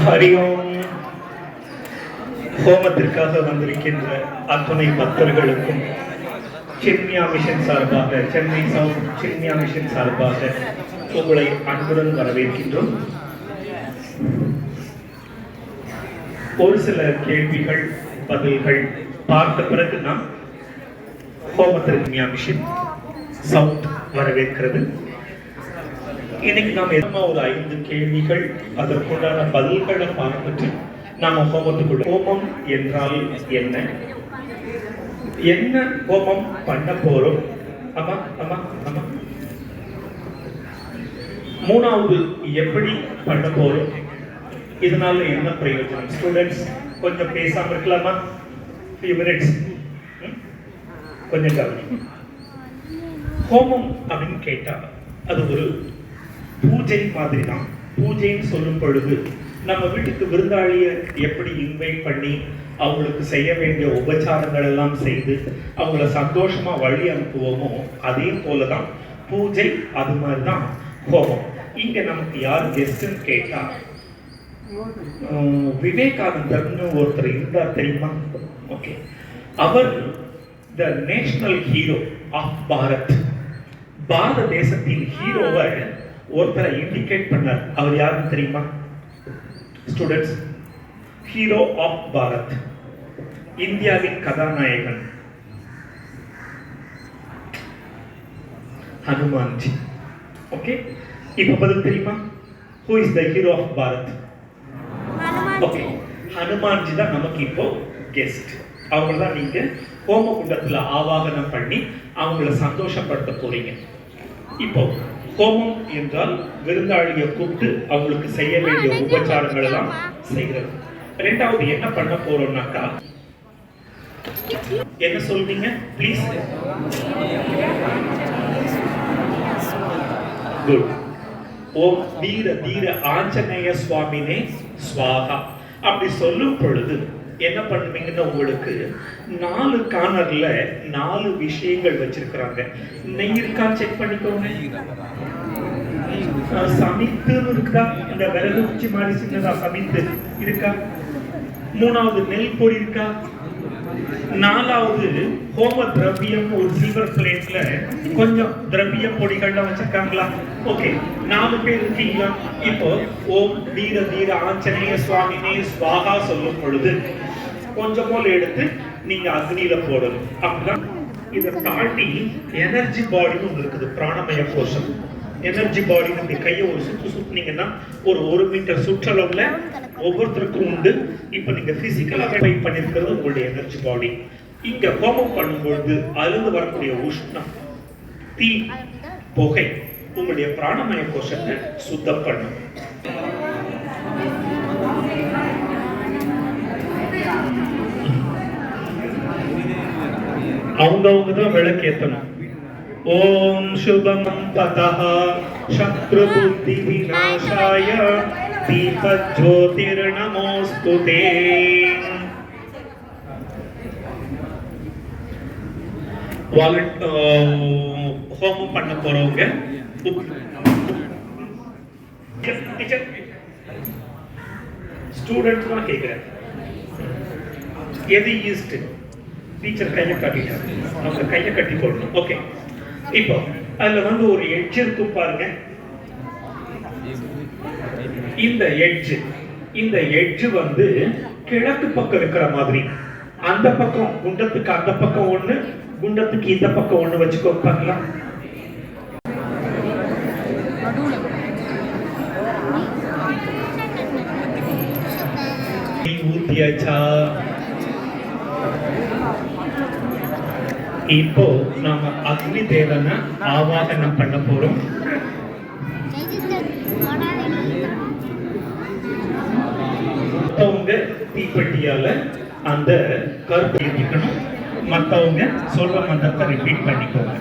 ஹரியோம். ஹோமத்திற்காக வந்திருக்கின்ற அத்துணை பக்தர்களுக்கும் சின்மியா மிஷன் சார்பாக, சென்னை சவுத் சின்மியா மிஷன் சார்பாக உங்களை அன்புடன் வரவேற்கின்றோம். ஒரு சில கேள்விகள் பதில்கள் பார்த்த பிறகு நாம் ஹோமத்திற்கு மிஷன் சவுத் வரவேற்கிறது. இன்னைக்கு நாம் எதமா ஒரு 5 கேள்விகள் அதற்குண்டான பதில்களை பார்த்துட்டு நாம ஹோமத்துக்குள்ள. ஹோமம் என்றால் என்ன, என்ன ஹோமம் பண்ண போறோம்? ஆமா ஆமா ஆமா. மூணாவது, எப்படி பண்ண போறோம், இதனால என்ன பிரயோஜனம்? ஸ்டூடெண்ட்ஸ் கொஞ்சம் பேசாம இருக்கலாமா? few minutes கொஞ்சம் கவனி. ஹோமம் அப்படின்னு கேட்டா அது ஒரு பூஜை மாதிரி தான். பூஜைன்னு சொல்லும் பொழுது நம்ம வீட்டுக்கு விருந்தாளிய எப்படி இன்வைட் பண்ணி அவங்களுக்கு செய்ய வேண்டிய உபச்சாரங்கள் எல்லாம் செய்து அவங்கள சந்தோஷமா வழி அனுப்புவோமோ அதே போலதான் பூஜை. அது மாதிரிதான் ஹோமம். இங்க நமக்கு யார் கெஸ்ட்னு கேட்டா விவேகானந்தர்னு ஒருத்தர் இருந்தார், தெரியுமா? ஓகே, அவர் the national hero of Bharat. பாரத தேசத்தின் ஹீரோவை ஒருத்தரை இண்டிகேட் பண்ணார். அவர் யாருன்னு தெரியுமா ஸ்டூடெண்ட்ஸ்? ஹீரோ ஆஃப் பாரத், இந்தியாவின் கதாநாயகன் ஹனுமான்ஜி. ஓகே, இப்ப பதில் தெரியுமா? Who is the hero of Bharat? Okay, Hanumanji தான் நமக்கு இப்போ கெஸ்ட். அவங்க தான் நீங்க ஹோம குண்டத்துல ஆவாகனம் பண்ணி அவங்கள சந்தோஷப்படுத்த போறீங்க. இப்போ ஹோமம் என்றால் விருந்தாளியை கூப்பிட்டு அவங்களுக்கு செய்ய வேண்டிய உபச்சாரங்கள் எல்லாம் செய்கிறது. ரெண்டாவது என்ன பண்ண போறோம்னாக்கா, என்ன சொல்வீங்க ப்ளீஸ்? குட். ஓம் வீர தீர ஆஞ்சநேய சுவாமினே ஸ்வாகா அப்படி சொல்லும் பொழுது என்ன பண்ணுவீங்கன்னா, உங்களுக்கு 4 கார்னர்ல 4 விஷயங்கள் வச்சிருக்கிறாங்க. நெய் இருக்கா செக் பண்ணிக்கோங்க. சமித்து இருக்கா? இந்த விறகு குச்சி மாதிரி சின்னதா சமித்து இருக்கா? 3வது நெல் பொடி இருக்கா? 4வது ஹோம திரவியம் ஒரு சில்வர் பிளேட்ல கொஞ்சம் திரவிய பொடிகள்லாம் வச்சிருக்காங்களா? ஓகே, 4 பேர் இருக்கீங்களா? இப்போ ஓம் வீர தீர ஆஞ்சநேய சுவாமினே ஸ்வாகா சொல்லும் பொழுது கொஞ்சம் போல எடுத்து நீங்க அக்னியில போடணும். அப்படிதான். இதை தாண்டி எனர்ஜி பாடின்னு ஒன்று இருக்குது, பிராணமய கோஷம். எனர்ஜி பாடின்னு இப்படி கையை ஒரு சுத்து சுத்தினீங்கன்னா ஒரு 1 மீட்டர் சுற்றளவுல ஒவ்வொருத்தருக்கும் உண்டு. இப்ப நீங்க பிசிக்கலா ஃபைட் பண்ணிருக்கிறது உங்களுடைய எனர்ஜி பாடி. இங்க ஹோமம் பண்ணும்பொழுது அதிலிருந்து வரக்கூடிய உஷ்ணம், தீ, புகை உங்களுடைய பிராணமய கோஷத்தை சுத்தம் பண்ணும். அவங்க தான் விளக்கு ஏத்தணும். ஓம் சுபம் ததஹ சத்ரு புத்தி விநாசாய தீபஜ்யோதிர் நமோஸ்துதே. ஹோமம் பண்ண போறவங்க ஸ்டூடெண்ட்ஸ் தான் கேட்கிறேன், எது ஈஸ்ட்? டீச்சர் கையை காட்டிட்டாங்க, அவங்க கையை கட்டி போடணும். ஓகே, இப்போ அதுல ஒரு எட்ஜ் இருக்கும் பாருங்க. இந்த எட்ஜ் கிழக்கு பக்கம் இருக்கிற மாதிரி, அந்த பக்கம் குண்டத்துக்கு அந்த பக்கம் ஒண்ணு, குண்டத்துக்கு இந்த பக்கம் ஒண்ணு வச்சுக்கோ பார்க்கலாம். ஊத்தியாச்சா? இப்போ நாம அக்னி தேவனை ஆவாகனம் பண்ண போறோம். மத்தவங்க தீப்பெட்டியால அந்த கருப்பை ஏற்றிக்கணும். மத்தவங்க சொல்ற மந்திரத்தை ரிப்பீட் பண்ணிக்கோங்க.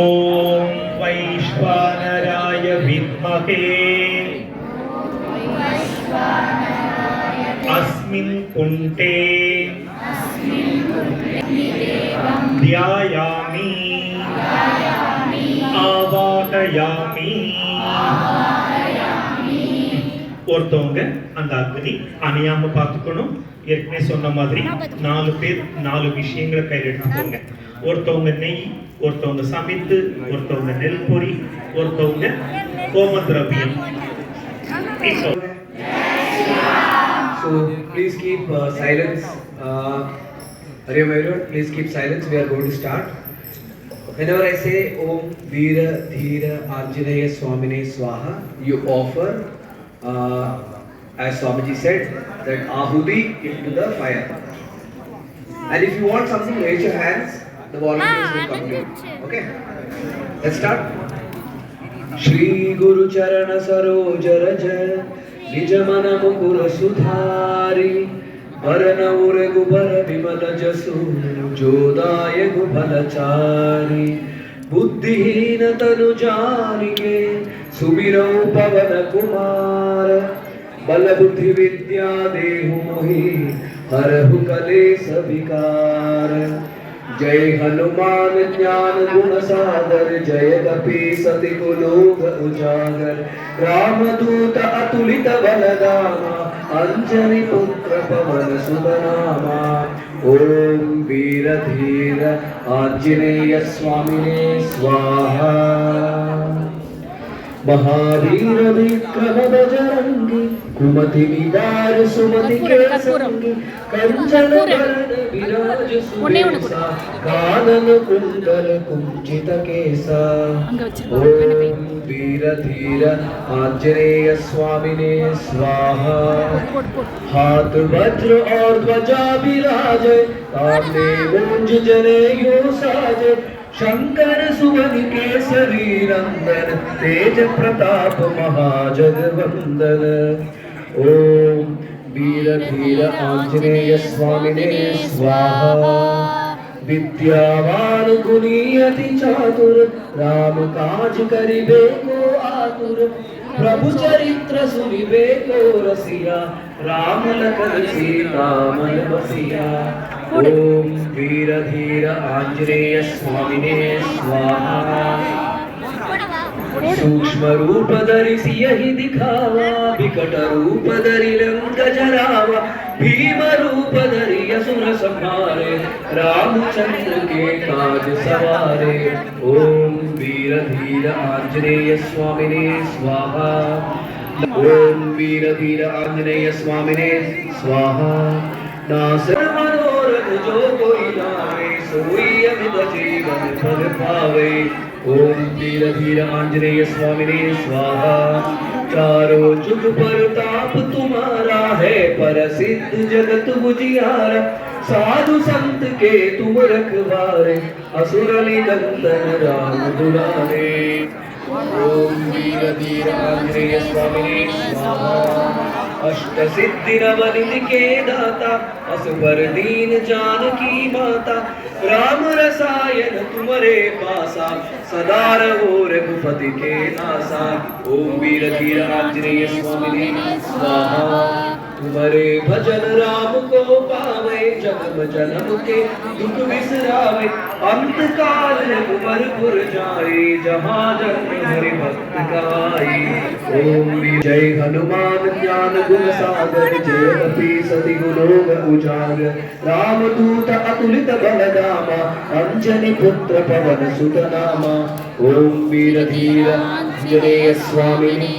ஓம் வைஸ்வானராய வித்மகே அஸ்மின் குண்டே ध्यायामि आवाहयामि ஒருத்தவங்க அந்த அக்னி அணையாம பார்த்துக்கணும். ஏற்கனவே சொன்ன மாதிரி 4 பேர் 4 விஷயங்களை கையில் எடுத்துக்கோங்க. ஒருத்தவங்க நெய், ஒருத்தவங்க சமைத்து, ஒருத்தவங்க நெல் பொரி, ஒருத்தவங்க கோமத்ரவியம். So please keep silence. Everyone, please keep silence. We are going to start. Whenever I say Om Veera Dheera Anjaneya Swamine Swaha, you offer, as Swamiji said, that ahuti into the fire. And if you want something, raise your hands. The volunteers will come to you. Okay? Let's start. Shri Guru Charana Saroj Raja Nij Mana Mukura Sudhari Varana Ure Gubara Vimala Jasu Jodaya Gubhalachari Buddhihina Tanu Janike Subirau Pavana Kumara Bala Buddhi Vidya Dehu Mohi Harahu Kalesa Vikara जय हनुमान ज्ञान गुण सागर जय कपी सति कुलोग उजागर रामदूत अतुलित बलदामा अंजनी पुत्र पवन सुत नामा ओम वीर धीर आंजनेय स्वामिने स्वाहा महावीर विक्रम बजरंगी कुमति निवार सुमति के संगी कंचन वरण विराज सुबेसा कानन कुंडल कुंचित केसा ओम वीर धीर आंजनेय स्वामिने स्वाहा हाथ वज्र और ध्वजा विराजे तामे मुंज जनेऊ साजे शंकर सुवन केसरी नंदन तेज प्रताप महाजगवंदन ओम वीर धीर आंजनेय स्वामिने स्वाहा विद्यावान गुणी अति चातुर राम काज करिबे को आतुर प्रभु चरित्र सुनिबे को रसिया राम लखन सीता मन बसिया ओम वीर धीर आंजनेय स्वामिने स्वाहा सूक्ष्म रूप धरि सियहि दिखावा विकट रूप धरि लंक जरावा भीम रूप धरि असुर संहारे रामचंद्र के काज सवारे ओम वीर धीर आंजनेय स्वामिने स्वाहा ओम वीर धीर आंजनेय स्वामिने स्वाहा नासर मनोरथ जो कोई लावे सोई अमित जीवन फल पावे ओम वीर धीर आंजनेय स्वामिने स्वाहा चारों जुग परताप तुम्हारा है प्रसिद्ध जगत उजियारा साधु संत के तुम रखवारे असुर निकंदन राम दुलारे ओम वीर धीर आंजनेय स्वामिने स्वाहा अष्ट सिद्धि नवनिधि के दाता असुवर दीन जानकी माता राम रसायन तुम्हारे पासा सदा रहो रघुपति के नासा ओम वीर धीर आंजनेय स्वामिने स्वाहा तुम्हारे भजन राम को पावे जन्म जन्म के दुख बिसरावे अंत काल रघुवरपुर जाए जहाँ जन्म हरि भक्त गाई ओम जय हनुमान ज्ञान गुण सागर जय कपी सति गुलोग उजागर रामदूत अतुलित बलधामा अंजनी पुत्र पवन सुत नामा ओम वीर धीर आंजनेय स्वामिने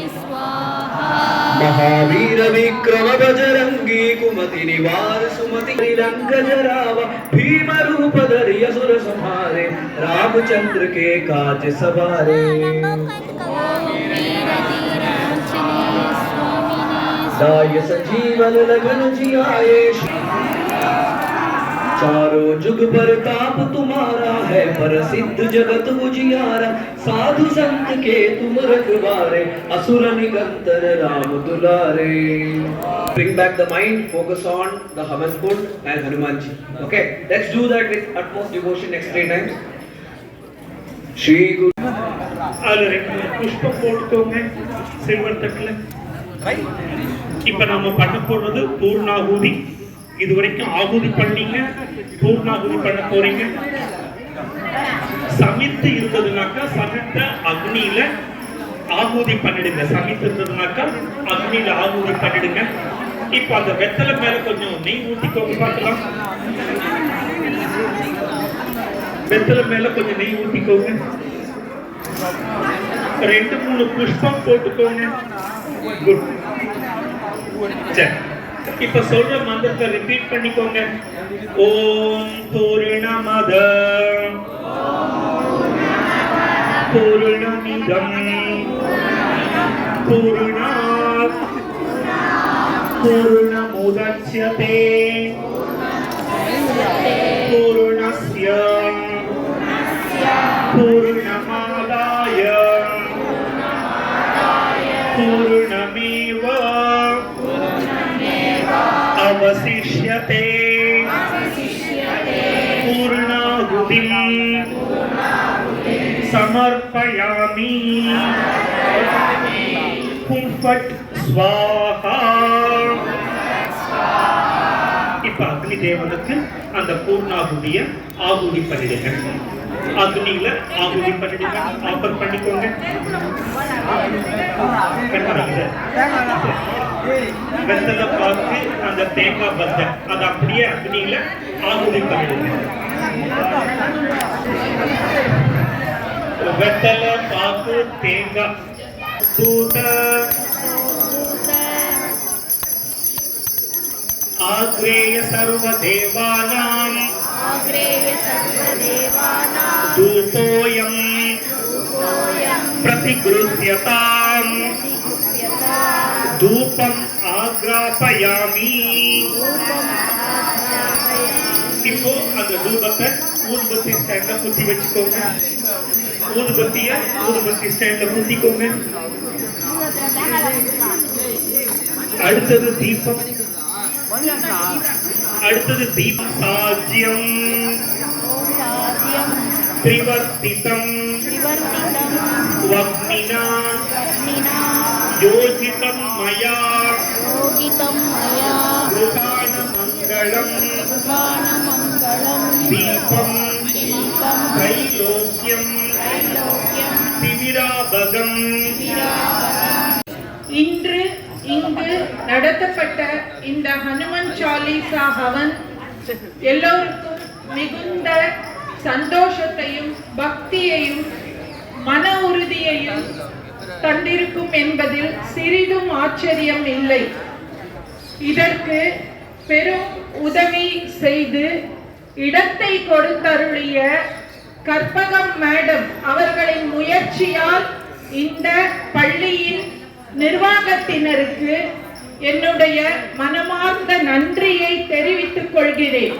महावीर विक्रम बजरंगी कुमति निवार सुमति लंक जरावा भीम रूप धरि असुर संहारे रामचंद्र के काज सवारे दाय संजीवन लगन जियाए चारों जुग परताप तुम्हारा है प्रसिद्ध जगत उजियारा साधु संत के तुम रखवारे असुर निकंदन राम दुलारे bring back the mind focus on the Hamanpur and Hanumanji okay let's do that with utmost devotion next 3 times Shri Guru அதுல புஷ்பம் போட்டுக்கோங்க சில்வர் தட்டுல இப்ப நாம பண்ண போறது பூர்ணாகுதி இதுவரைக்கும் ஆகுதி பண்ணீங்க பூர்ணாகுதி பண்ண போறீங்க சமித்து இருந்ததுனாக்கா சமித்த அக்னியில ஆகுதி பண்ணிடுங்க. சமைத்திருந்ததுனாக்கா அக்னியில ஆகுதி பண்ணிடுங்க. இப்ப அந்த வெத்தலை மேல கொஞ்சம் நெய் ஊத்திக்கோங்க பார்க்கலாம். வெத்தலை மேல கொஞ்சம் நெய் ஊத்திக்கோங்க. 2-3 புஷ்பம் போட்டுக்கோங்க. குட். சரி, இப்ப சொல்ற மந்திரத்தை ரிப்பீட் பண்ணிக்கோங்க. ஓம் பூர்ணமத பூர்ணமிதம் பூர்ணாத் பூர்ணமுதச்யதே பூர்ணஸ்ய பூர்ணமாதாய பூர்ணமேவ அவசிஷ்யதே பூர்ணாஹுதிம் சமர்ப்பயாமி கும்பட் ஸ்வாஹா. இப்ப அக்னி தேவனுக்கு அந்த பூர்ணாகுதிய ஆகுதி பண்ணிடுங்க. அக்னியில ஆகுதி பண்ணிடுங்க. ஆஃபர் பண்ணிக்கோங்க. வெத்தலை பார்த்து அந்த தேங்காய் பத்தை அது அப்படியே அக்னியில ஆகுதி பண்ணிடுங்க. வெத்தலை பாக்கு தேங்காய் பூத ஆக்ரேய சர்வ தேவானாம் தூபோயம் பிரதிக்ருஹ்யதாம் தூபம் ஆக்ராபயாமி. இப்போ அந்த தூபத்தை ஊதுபத்தி ஸ்டாண்ட்ல குத்தி வச்சுக்கோங்க. ஊதுபத்தி ஸ்டாண்ட்ல குத்திக்கோங்க. அடுத்தது தீபம். சாஜ்யம் திரிவர்த்திதம் வக்னினா யோஜிதம் மயா ருகான மங்களம் தீபம் தைலோக்யம் திவிராபகம். இன்று இங்கு நடத்தப்பட்ட இந்த ஹனுமன் சாலிசா ஹவன் எல்லோருக்கும் மிகுந்த சந்தோஷத்தையும் பக்தியையும் மன உறுதியையும் தந்திருக்கும் என்பதில் சிறிதும் ஆச்சரியம் இல்லை. இதற்கு பெரும் உதவி செய்து இடத்தை கொடுத்தருளிய கற்பகம் மேடம் அவர்களின் முயற்சியால் இந்த பள்ளியின் நிர்வாகத்தினருக்கு என்னுடைய மனமார்ந்த நன்றியை தெரிவித்துக் கொள்கிறேன்.